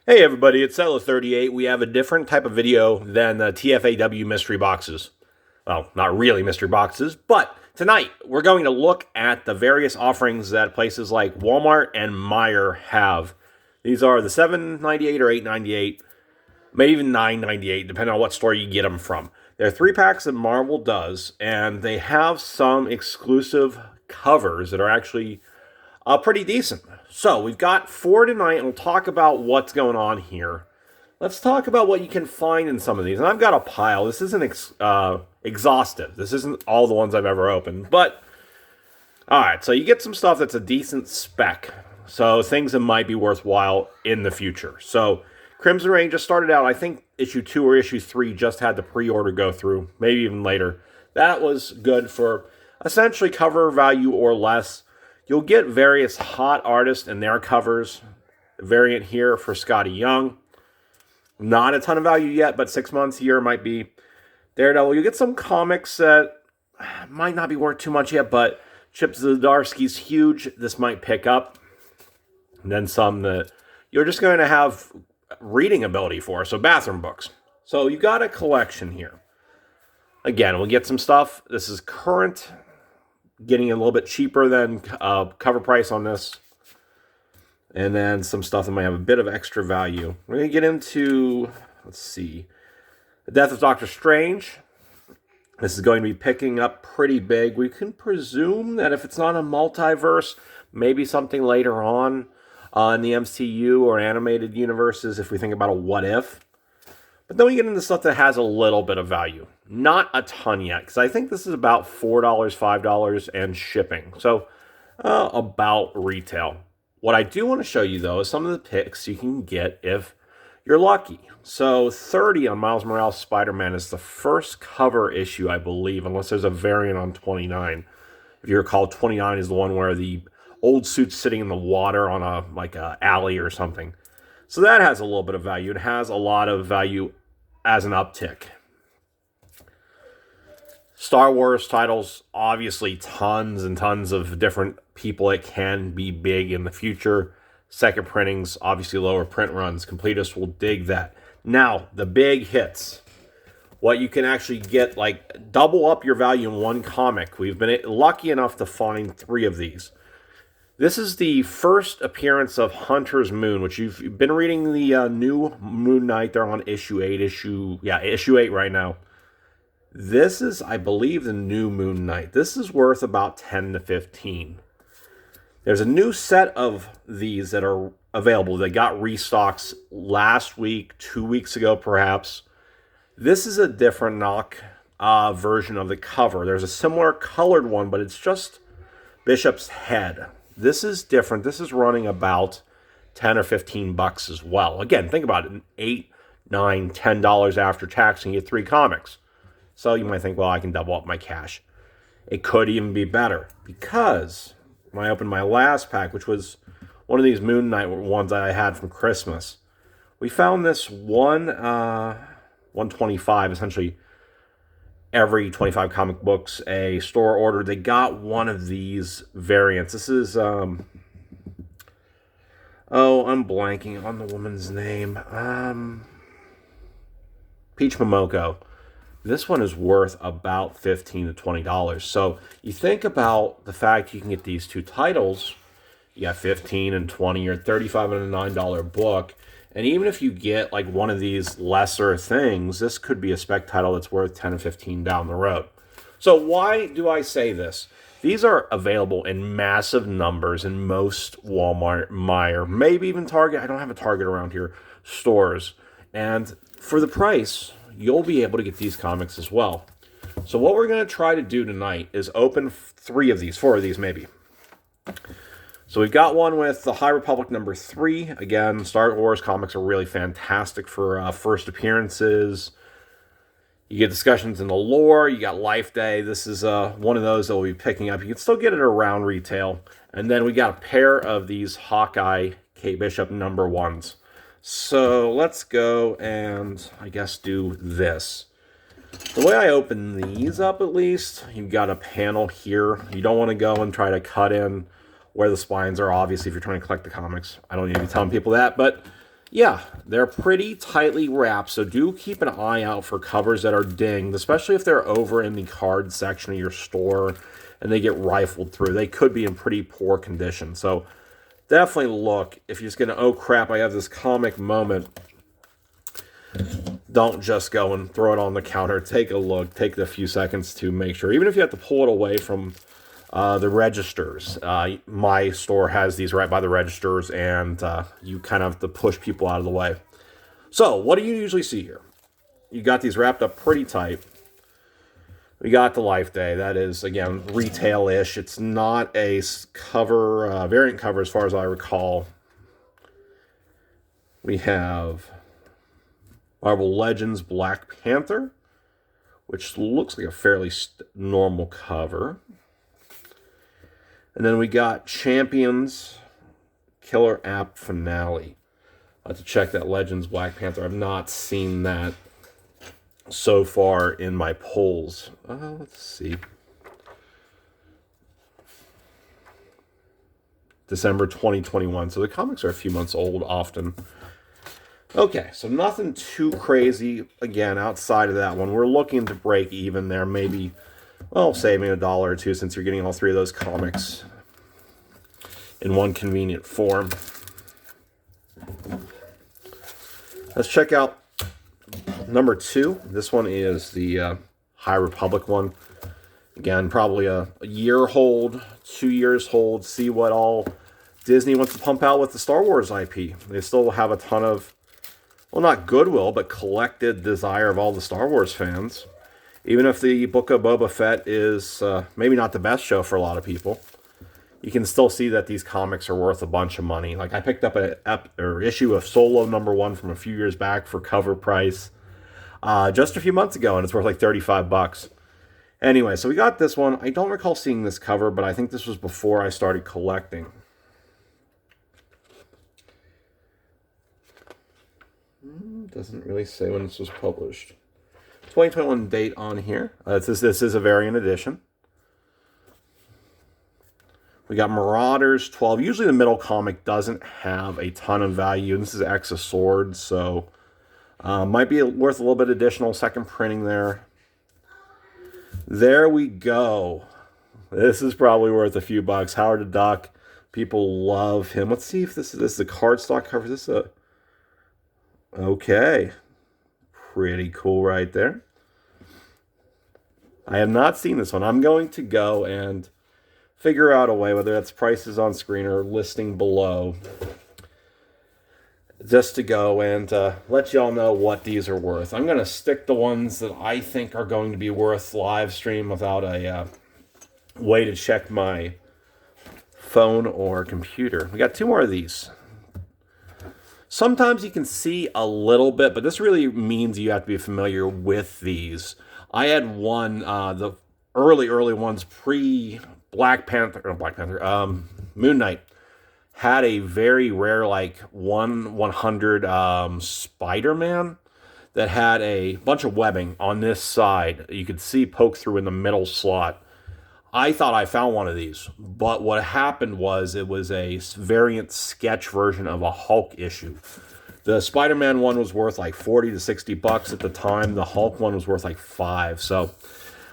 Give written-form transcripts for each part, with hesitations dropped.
Hey everybody, it's Settler38. We have a different type of video than the TFAW mystery boxes. Well, not really mystery boxes, but tonight we're going to look at the various offerings that places like Walmart and Meijer have. These are the $7.98 or $8.98, maybe even $9.98, depending on what store you get them from. They're 3-packs that Marvel does, and they have some exclusive covers that are actually pretty decent. So we've got 4 tonight, and we'll talk about what's going on here. Let's talk about what you can find in some of these. And I've got a pile. This isn't exhaustive. This isn't all the ones I've ever opened. But, all right, so you get some stuff that's a decent spec. So things that might be worthwhile in the future. So Crimson Reign just started out. I think issue 2 or issue 3 just had the pre-order go through. Maybe even later. That was good for essentially cover value or less. You'll get various hot artists and their covers. Variant here for Scotty Young. Not a ton of value yet, but 6 months, a year might be. Daredevil, you get some comics that might not be worth too much yet, but Chip Zdarsky's huge. This might pick up. And then some that you're just going to have reading ability for, so bathroom books. So you got a collection here. Again, we'll get some stuff. This is current. Getting a little bit cheaper than cover price on this. And then some stuff that might have a bit of extra value. We're going to get into, let's see, The Death of Doctor Strange. This is going to be picking up pretty big. We can presume that if it's not a multiverse, maybe something later on in the MCU or animated universes if we think about a what if. But then we get into stuff that has a little bit of value. Not a ton yet, because I think this is about $4, $5 and shipping. So, about retail. What I do want to show you, though, is some of the picks you can get if you're lucky. So, 30 on Miles Morales' Spider-Man is the first cover issue, I believe, unless there's a variant on 29. If you recall, 29 is the one where the old suit's sitting in the water on a alley or something. So that has a little bit of value. It has a lot of value as an uptick. Star Wars titles, obviously tons and tons of different people. It can be big in the future. Second printings, obviously lower print runs. Completists will dig that. Now, the big hits. What you can actually get, like double up your value in one comic. We've been lucky enough to find 3 of these. This is the first appearance of Hunter's Moon, which you've been reading the new Moon Knight. They're on issue 8. Issue 8 right now. This is, I believe, the new Moon Knight. This is worth about 10 to 15. There's a new set of these that are available. They got restocks last week, 2 weeks ago, perhaps. This is a different knock version of the cover. There's a similar colored one, but it's just Bishop's head. This is different. This is running about 10 or 15 bucks as well. Again, think about it. $8, $9, $10 after tax and you get 3 comics. So you might think, well, I can double up my cash. It could even be better because when I opened my last pack, which was one of these Moon Knight ones that I had from Christmas, we found this 125, essentially every 25 comic books a store order. They got one of these variants. This is, I'm blanking on the woman's name. Peach Momoko. This one is worth about $15 to $20. So you think about the fact you can get these 2 titles. You got 15 and 20 or 35 and a $9 book. And even if you get like one of these lesser things, this could be a spec title that's worth 10 to 15 down the road. So why do I say this? These are available in massive numbers in most Walmart, Meijer, maybe even Target. I don't have a Target around here, stores. And for the price, you'll be able to get these comics as well. So what we're going to try to do tonight is open 4 of these maybe. So we've got one with the High Republic number 3. Again, Star Wars comics are really fantastic for first appearances. You get discussions in the lore. You got Life Day. This is one of those that we'll be picking up. You can still get it around retail. And then we got a pair of these Hawkeye Kate Bishop number 1s. So let's go and, I guess, do this. The way I open these up, at least, you've got a panel here. You don't want to go and try to cut in where the spines are, obviously, if you're trying to collect the comics. I don't need to be telling people that, but Yeah, they're pretty tightly wrapped, so do keep an eye out for covers that are dinged, especially if they're over in the card section of your store and they get rifled through. They could be in pretty poor condition. So definitely look. If you're just going to, oh crap, I have this comic moment, don't just go and throw it on the counter. Take a look. Take a few seconds to make sure. Even if you have to pull it away from the registers. My store has these right by the registers, and you kind of have to push people out of the way. So, what do you usually see here? You got these wrapped up pretty tight. We got the Life Day. That is, again, retail-ish. It's not a cover, variant cover as far as I recall. We have Marvel Legends Black Panther, which looks like a fairly normal cover. And then we got Champions Killer App Finale. I have to check that Legends Black Panther. I've not seen that so far in my polls. Let's see. December 2021. So the comics are a few months old often. Okay, so nothing too crazy, again, outside of that one. We're looking to break even there, maybe, well, saving $1 or $2 since you're getting all three of those comics in one convenient form. Let's check out number 2. This one is the High Republic one. Again, probably a year hold, 2 years hold, see what all Disney wants to pump out with the Star Wars IP. They still have a ton of, well, not goodwill, but collected desire of all the Star Wars fans. Even if the Book of Boba Fett is maybe not the best show for a lot of people, you can still see that these comics are worth a bunch of money. Like, I picked up an issue of Solo #1 from a few years back for cover price just a few months ago, and it's worth like $35. Anyway, so we got this one. I don't recall seeing this cover, but I think this was before I started collecting. Doesn't really say when this was published. 2021 date on here. This is a variant edition. We got Marauders 12. Usually the middle comic doesn't have a ton of value. And this is X of Swords, so might be worth a little bit additional second printing there. There we go. This is probably worth a few bucks. Howard the Duck. People love him. Let's see if this is the cardstock cover. This is a... Okay. Pretty cool right there. I have not seen this one. I'm going to go and figure out a way, whether that's prices on screen or listing below, just to go and let y'all know what these are worth. I'm going to stick the ones that I think are going to be worth live stream without a way to check my phone or computer. We got 2 more of these. Sometimes you can see a little bit, but this really means you have to be familiar with these. I had one, the early ones pre-Black Panther, Moon Knight, had a very rare, like, 1/100 Spider-Man that had a bunch of webbing on this side. You could see poke through in the middle slot. I thought I found one of these, but what happened was it was a variant sketch version of a Hulk issue. The Spider-Man one was worth like $40 to $60 at the time. The Hulk one was worth like $5. So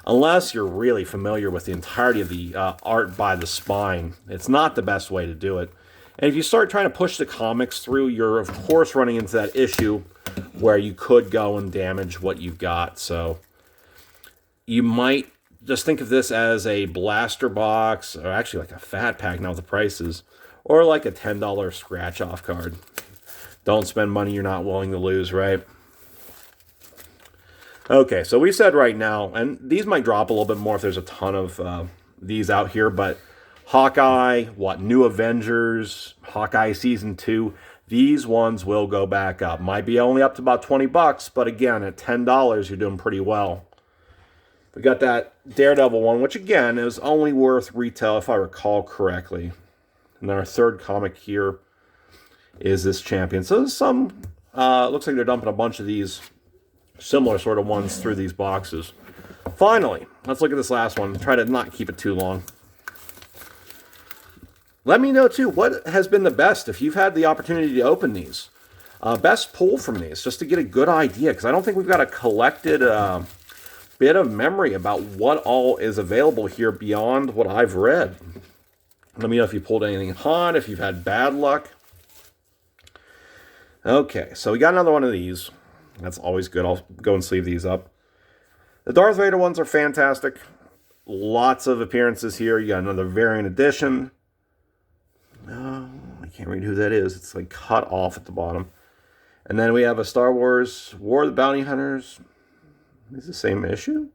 unless you're really familiar with the entirety of the art by the spine, it's not the best way to do it. And if you start trying to push the comics through, you're of course running into that issue where you could go and damage what you've got. So you might just think of this as a blaster box, or actually like a fat pack now with the prices, or like a $10 scratch-off card. Don't spend money you're not willing to lose, right? Okay, so we said right now, and these might drop a little bit more if there's a ton of these out here, but Hawkeye, New Avengers, Hawkeye Season 2, these ones will go back up. Might be only up to about $20, but again, at $10, you're doing pretty well. We got that Daredevil one, which again is only worth retail, if I recall correctly. And then our third comic here is this Champion. So there's some, looks like they're dumping a bunch of these similar sort of ones through these boxes. Finally, let's look at this last one. Try to not keep it too long. Let me know, too, what has been the best if you've had the opportunity to open these. Best pull from these, just to get a good idea, because I don't think we've got a collected bit of memory about what all is available here beyond what I've read. Let me know if you pulled anything hot, if you've had bad luck. Okay, so we got another one of these. That's always good. I'll go and sleeve these up. The Darth Vader ones are fantastic. Lots of appearances here. You got another variant edition. No, I can't read who that is. It's like cut off at the bottom. And then we have a Star Wars War of the Bounty Hunters. Is it the same issue?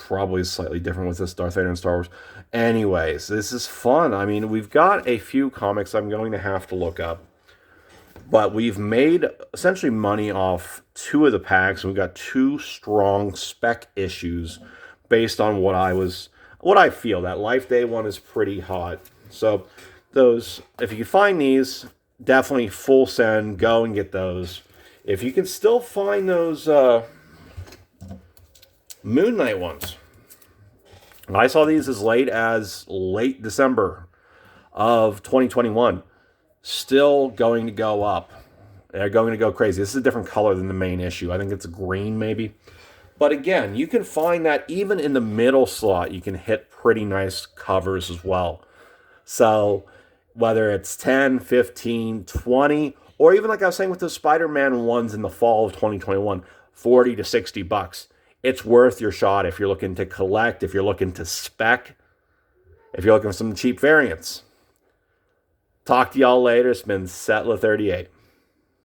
Probably slightly different with this Darth Vader and Star Wars. Anyways, this is fun. I mean, we've got a few comics I'm going to have to look up. But we've made essentially money off 2 of the packs. We've got 2 strong spec issues based on what I feel. That Life Day one is pretty hot. So those, if you can find these, definitely full send. Go and get those. If you can still find those Moon Knight ones. I saw these as late December of 2021. Still going to go up. They're going to go crazy. This is a different color than the main issue. I think it's green maybe. But again, you can find that even in the middle slot, you can hit pretty nice covers as well. So whether it's 10, 15, 20, or even like I was saying with the Spider-Man ones in the fall of 2021, 40 to 60 bucks. It's worth your shot if you're looking to collect, if you're looking to spec, if you're looking for some cheap variants. Talk to y'all later. It's been Setla38.